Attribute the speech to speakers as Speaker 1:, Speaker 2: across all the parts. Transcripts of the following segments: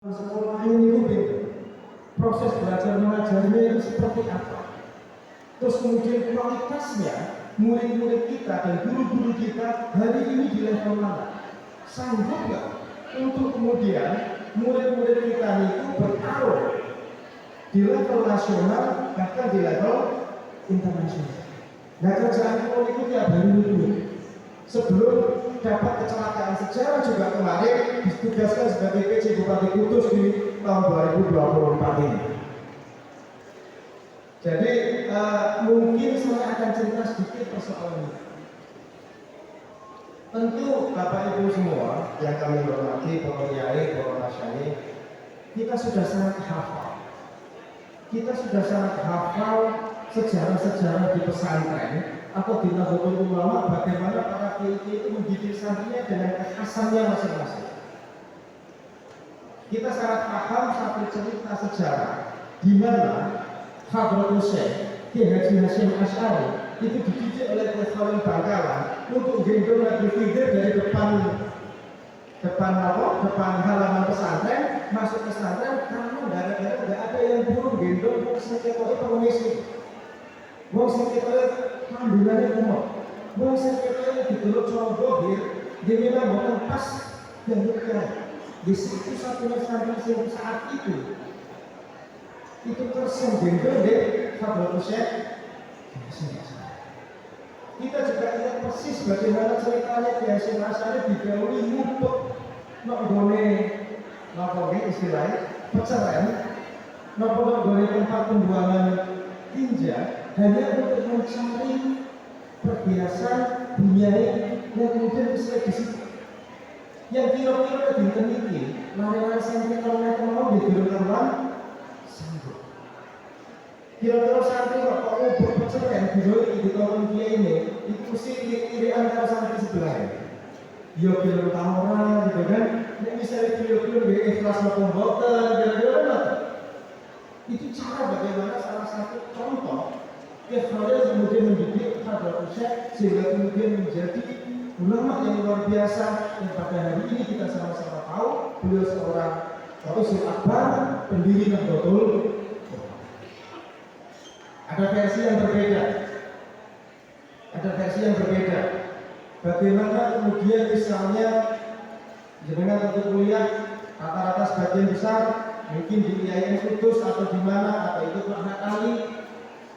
Speaker 1: Sekolah ini itu beda. Proses belajar mengajarnya itu seperti apa? Terus kemudian kualitasnya murid-murid kita dan guru-guru kita hari ini di level mana? Sanggup nggak untuk kemudian murid-murid kita itu bertarung di level nasional bahkan di level internasional? Nah, kerjaan itu tiap hari itu sebelum dapat kecelakaan sejarah juga kemarin ditugaskan sebagai PJ Bupati Kudus di tahun 2024 ini. Jadi mungkin saya akan cerita sedikit persoalan ini. Tentu Bapak Ibu semua yang kami hormati, para kiai, para masyayikh, kita sudah sangat hafal. Kita sudah sangat hafal sejarah-sejarah di pesantren atau di Nahdlatul Ulama, bagaimana para kiai itu mendidik santrinya dengan kekhasannya masing-masing. Kita sangat paham satu cerita sejarah di mana Hadratus Syekh Kiai Haji Hasyim Asy'ari itu dididik oleh Kiai Khalil Bangkalan untuk gendong Nabi Khidir dari depan halaman pesantren masuk ke pesantren karena gara-gara nggak ada yang burung gendong seketoknya pengemis. Wong seketoknya kandungannya umur, wong seketoknya digeluk combogir, dia memang bukan pas dan bukan. Di situ satunya santri saat itu tersenggol deh Hadratus Syekh. Kita juga ingat persis bagaimana ceritanya Kiai Hasyim Asy'ari didahului ngumpet nggone istilahnya peceren nggone tempat pembuangan tinja hanya untuk mencari perhiasan bunyai yang kemudian bisa disitu. Yang kira-kira dinten iki lari-lari santri kalau mau diturunkan sanggup. Kira-kira santri kok berpeceren di tahun dia ini itu sih kiri antara santri sebelah. Yo kira orang gitu kan, yang bisa kira-kira di ikhlas maupun boten, kira-kira itu cara bagaimana salah satu contoh ikhlas kemudian mendidik Hadratus Syekh sehingga kemudian menjadi ulama yang luar biasa yang pada hari ini kita sama-sama tahu beliau seorang Syekh Akbar pendiri Nahdlatul. Ada versi yang berbeda. Bagaimana kemudian misalnya dengan untuk kuliah rata-rata sebagian besar mungkin di IAIN Kudus atau di mana atau itu anak kali.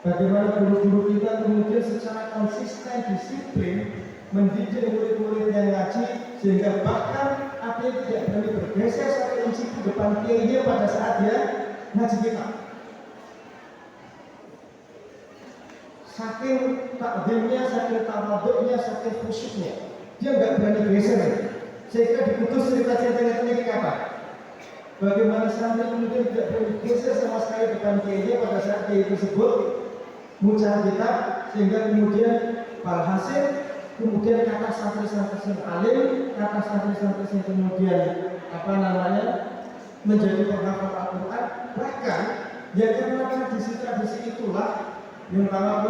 Speaker 1: Bagaimana guru-guru kita kemudian secara konsisten disiplin mendidik murid-murid yang ngaji sehingga bahkan ada yang tidak berani bergeser satu inci di depan kiainya pada saat dia ngaji kita. Saking takdimnya, saking tawaduknya, saking khusyuknya, dia nggak berani geser. Sehingga di Kudus cerita ini apa? Bagaimana santri kemudian tidak berani geser sama sekali depan kiainya pada saat dia tersebut muncul kitab sehingga kemudian walhasil kemudian kata santri-santri yang alim, kata santri-santri yang kemudian menjadi penghafal Al-Quran, bahkan ya karena tradisi-tradisi itulah yang pertama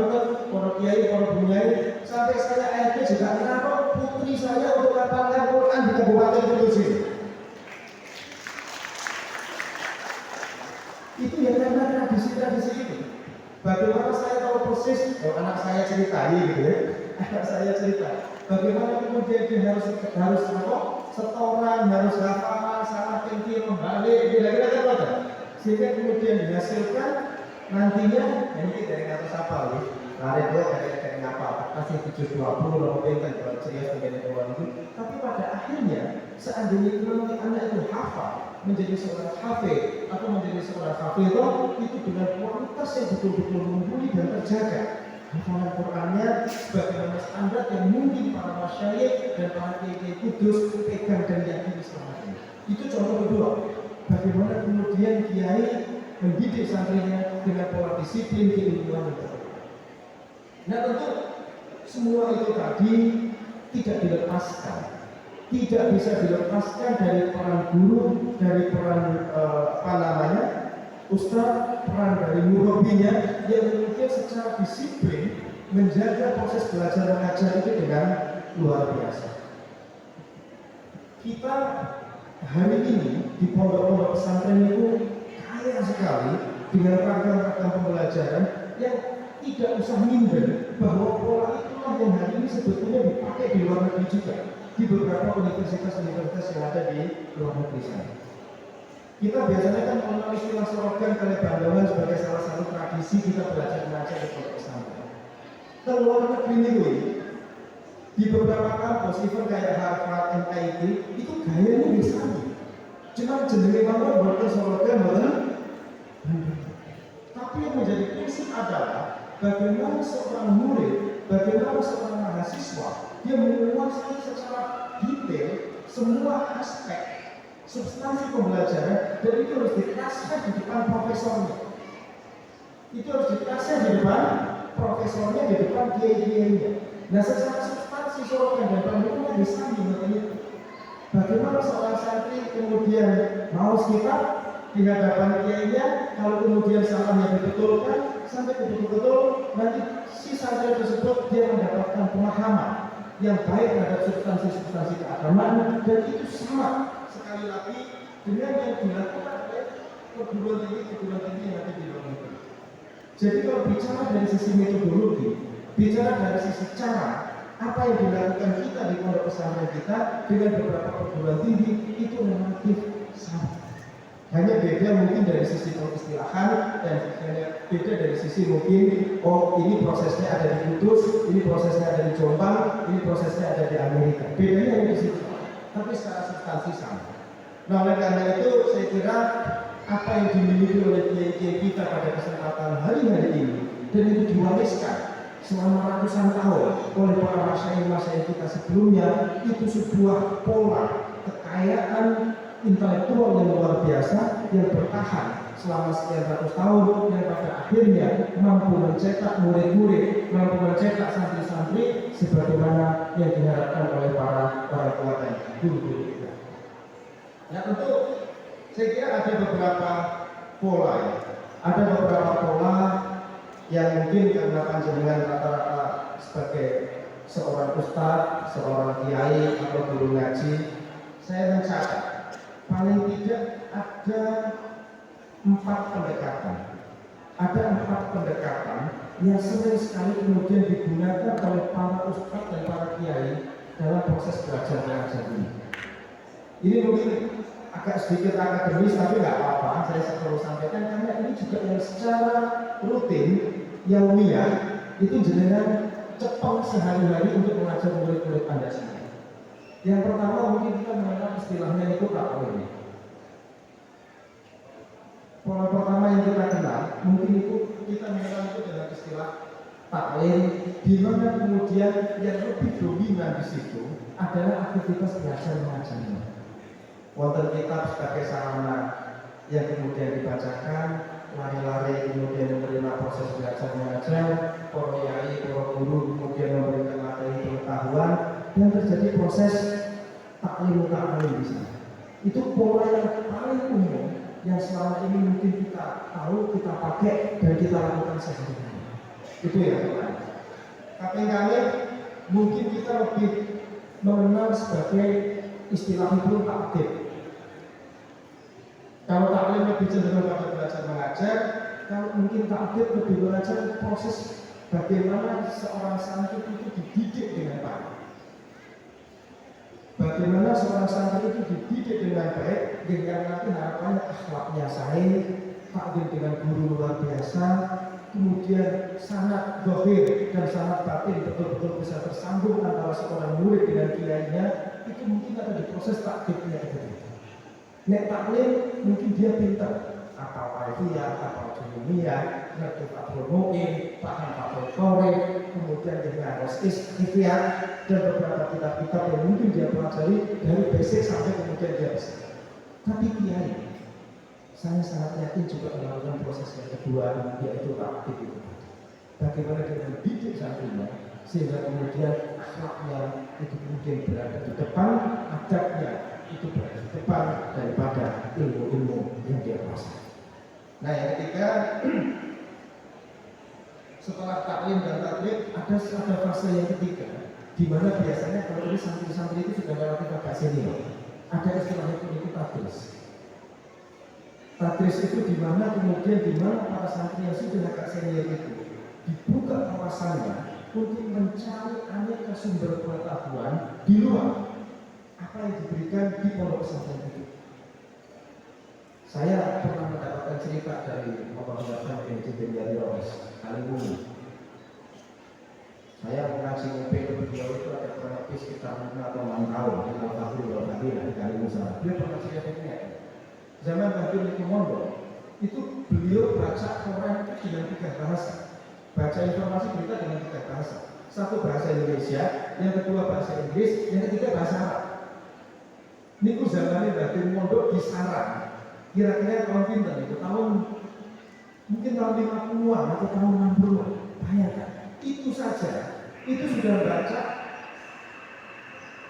Speaker 1: para kiai, para bunyai, sampai saya akhirnya juga menaruh putri saya untuk hafalkan Quran di Kabupaten Kudus ini. Itu ya karena tradisi-tradisi itu. Bagaimana saya tahu persis, anak saya cerita gitu ya. Anak saya cerita bagaimana kemudian dia harus setoran, harus hafal, salah tinggi, membalik, kira-kira apa? Sehingga kemudian dihasilkan nantinya ini dari atas apa nih? Lari dia dari apa? Kasih 720 loh, pengen kalau serius menjadi kawan itu. Tapi pada akhirnya seandainya nanti anak itu hafal, menjadi seorang hafid atau menjadi seorang hafidhah itu dengan kualitas yang betul-betul mumpuni dan terjaga. Hafalan Qurannya sebagaimana standar yang mungkin para masyayikh dan para kiai Kudus pegang dan yakini selama ini. Itu contoh kedua. Bagaimana kemudian kiai mendidik santrinya dengan pola disiplin keilmuan dan tekun. Nah tentu semua itu tadi tidak dilepaskan, tidak bisa dilepaskan dari peran guru, dari peran ustaz, peran dari murabinya yang mungkin secara disiplin menjaga proses belajar mengajar itu dengan luar biasa. Kita hari ini di pondok-pondok pesantren itu kaya sekali dengan ragam-ragam pembelajaran yang tidak usah minder bahwa pola itulah yang hari ini sebetulnya dipakai di luar negeri juga, di beberapa universitas-universitas yang ada di luar negeri sana. Kita biasanya kan mengenal istilah slogan Kalebandonan sebagai salah satu tradisi kita belajar mengajar di pondok pesantren. Ke luar negeri ini, di beberapa kampus, even kayak Harvard, MIT, itu gayanya bisa. Cuma jenenge mana buat slogan mana. Tapi yang menjadi prinsip adalah bagaimana seorang murid, bagaimana seorang mahasiswa dia menguasai secara detail semua aspek substansi pembelajaran, dan itu harus dikasih di depan profesornya. Itu harus dikasih di depan profesornya, di depan kiai-kiainya. Nah, secara substansi slogan dan panduannya bisa dimengerti. Bagaimana seorang santri kemudian mau sekitar di hadapan kiainya, kalau kemudian salahnya dibetulkan sampai betul-betul nanti si santri tersebut dia mendapatkan pemahaman yang baik terhadap substansi-substansi keagamaan, dan itu sama sekali lagi dengan yang dilakukan oleh perguruan tinggi yang ada di luar negeri. Jadi kalau bicara dari sisi metodologi, bicara dari sisi cara, apa yang dilakukan kita di pondok pesantren kita dengan beberapa perguruan tinggi itu relatif sama. Hanya beda mungkin dari sisi pengistilahan, dan hanya beda dari sisi mungkin oh ini prosesnya ada di Kudus, ini prosesnya ada di Jombang, ini prosesnya ada di Amerika. Bedanya hanya di situ, tapi secara substansi sama. Nah, oleh karena itu saya kira apa yang dimiliki oleh kiai-kiai kita pada kesempatan hari-hari ini dan itu diwariskan selama ratusan tahun oleh para masyayikh kita sebelumnya, itu sebuah pola kekayaan intelektual yang luar biasa yang bertahan selama sekian ratus tahun, yang pada akhirnya mampu mencetak murid-murid, mampu mencetak santri-santri sebagaimana yang diharapkan oleh para tua dan guru-guru kita. Nah, tentu saya kira ada beberapa pola ya. Ada beberapa pola yang mungkin karena panjenengan rata-rata sebagai seorang ustadz, seorang kiai atau guru ngaji, saya mencatat paling tidak ada 4 pendekatan. Ada 4 pendekatan yang sering sekali kemudian digunakan oleh para ustadz dan para kiai dalam proses belajar mengajar ini. Ini mungkin agak sedikit akademis, tapi nggak apa-apa, saya selalu sampaikan karena ini juga yang secara rutin, yang itu jenengan cepat sehari-hari untuk mengajar murid-murid Anda sendiri. Yang pertama mungkin kita mengenal istilahnya itu takwil. Pola pertama yang kita kenal mungkin itu kita mengenal itu dengan istilah takwil, di mana kemudian yang lebih dominan di situ adalah aktivitas belajar mengajarnya. Wonten kitab sebagai sarana yang kemudian dibacakan, lari-lari kemudian menerima proses belajar mengajar, para yai, para guru kemudian memberikan materi pengetahuan, dan terjadi proses taklim di sana. Itu pola yang paling umum yang selama ini mungkin kita tahu, kita pakai, dan kita lakukan sehari-hari. Itu yang pertama. Tapi kami mungkin kita lebih mengenal sebagai istilah itu takdim. Kalau taklim lebih cenderung pada belajar mengajar, kalau mungkin takdim lebih belajar proses bagaimana seorang santri itu dididik dengan baik. Bagaimana seorang santri itu dididik dengan baik, dengan nanti harapannya akhlaknya sahih, takdim dengan guru luar biasa, kemudian sangat zahir dan sangat batin betul-betul bisa tersambung antara seorang murid dengan kiainya, itu mungkin ada di proses takdimnya itu. Nek taklim mungkin dia pintar, apal alfiyah, apal junimiyah, ngerti fathul mu'in, paham fathul qorib, kemudian dia harus ikhtiar dan beberapa kitab-kitab yang mungkin dia pelajari dari basic sampai kemudian dia bisa. Tapi kiai, saya sangat yakin juga melakukan proses yang kedua, yaitu takdim itu. Bagaimana dia mendidik santrinya sehingga kemudian akhlaknya itu kemudian berada di depan, adabnya itu berada di depan daripada ilmu-ilmu yang dia kuasai. Nah, yang ketiga, setelah taklim dan taklim ada fase yang ketiga, di mana biasanya kalau ini santri-santri itu sudah relatif agak senior, Ada istilah itu tadris. Tadris itu di mana para santri yang sudah agak senior itu dibuka wawasannya untuk mencari aneka sumber pengetahuan di luar apa yang diberikan di pondok pesantren itu. Saya pernah mendapatkan cerita dari Bapak Bapak Benjamin Yarios Kalimungu. Saya mengaji UP ke beliau itu ada kurang lebih sekitar 5 atau 6 tahun di Al-Fahri di Kalimungu. Beliau pernah cerita zaman Habib Nikomondo itu beliau baca Quran itu dengan 3 bahasa, baca informasi berita dengan 3 bahasa. Satu bahasa Indonesia, yang kedua bahasa Inggris, yang ketiga bahasa Arab. Niku zamannya Habib Nikomondo di Sarang. Kira-kira tahun pinter itu mungkin tahun 50-an atau tahun 60-an. Bayangkan, itu saja, itu sudah baca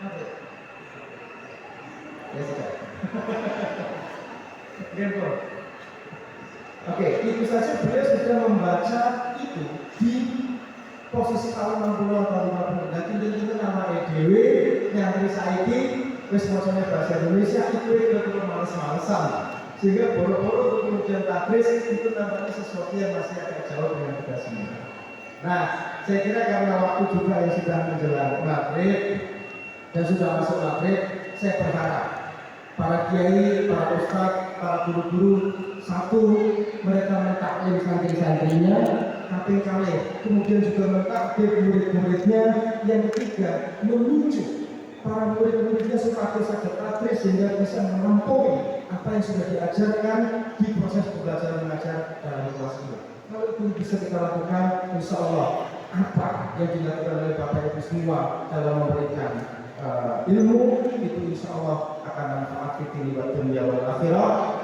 Speaker 1: apa? Ya sudah. Oke, itu saja beliau sudah membaca itu di posisi tahun 60 atau 50. Nah, itu nama EDW yang saiki wis macamnya bahasa Indonesia itu males-malesan. Sehingga boro-boro kemudian tadris itu nampaknya sesuatu yang masih agak jauh dengan kita semua. Nah, saya kira karena waktu juga yang sudah menjelang maghrib dan sudah masuk maghrib, saya berharap para kiai, para ustadz, para guru-guru, satu, mereka mentaklim santri-santrinya, kaping kalih, kemudian juga mentaklim murid-muridnya, yang ketiga, menunjuk para murid-muridnya supaya saja tadris sehingga bisa menampung apa yang sudah diajarkan di proses pembelajaran mengajar dalam kelas ini. Kalau itu bisa kita lakukan, insya Allah apa yang dilakukan oleh Bapak Ibu semua dalam memberikan ilmu itu insya Allah akan manfaat di dunia wal akhirah.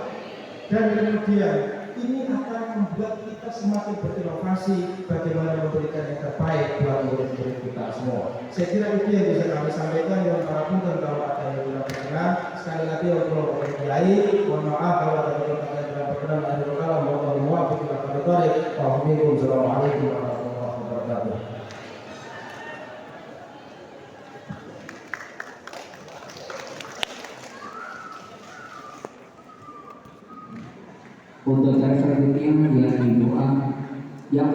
Speaker 1: Dan kemudian ini akan membuat kita semakin berinovasi bagaimana memberikan yang terbaik buat murid-murid kita semua. Saya kira itu yang bisa kami sampaikan. Yang para punten kalau ada yang kurang berkenan, sekali lagi untuk kiai, mohon maaf kalau ada yang kurang berkenan. Assalamualaikum warahmatullahi wabarakatuh.
Speaker 2: Untuk cara selanjutnya yang doa yang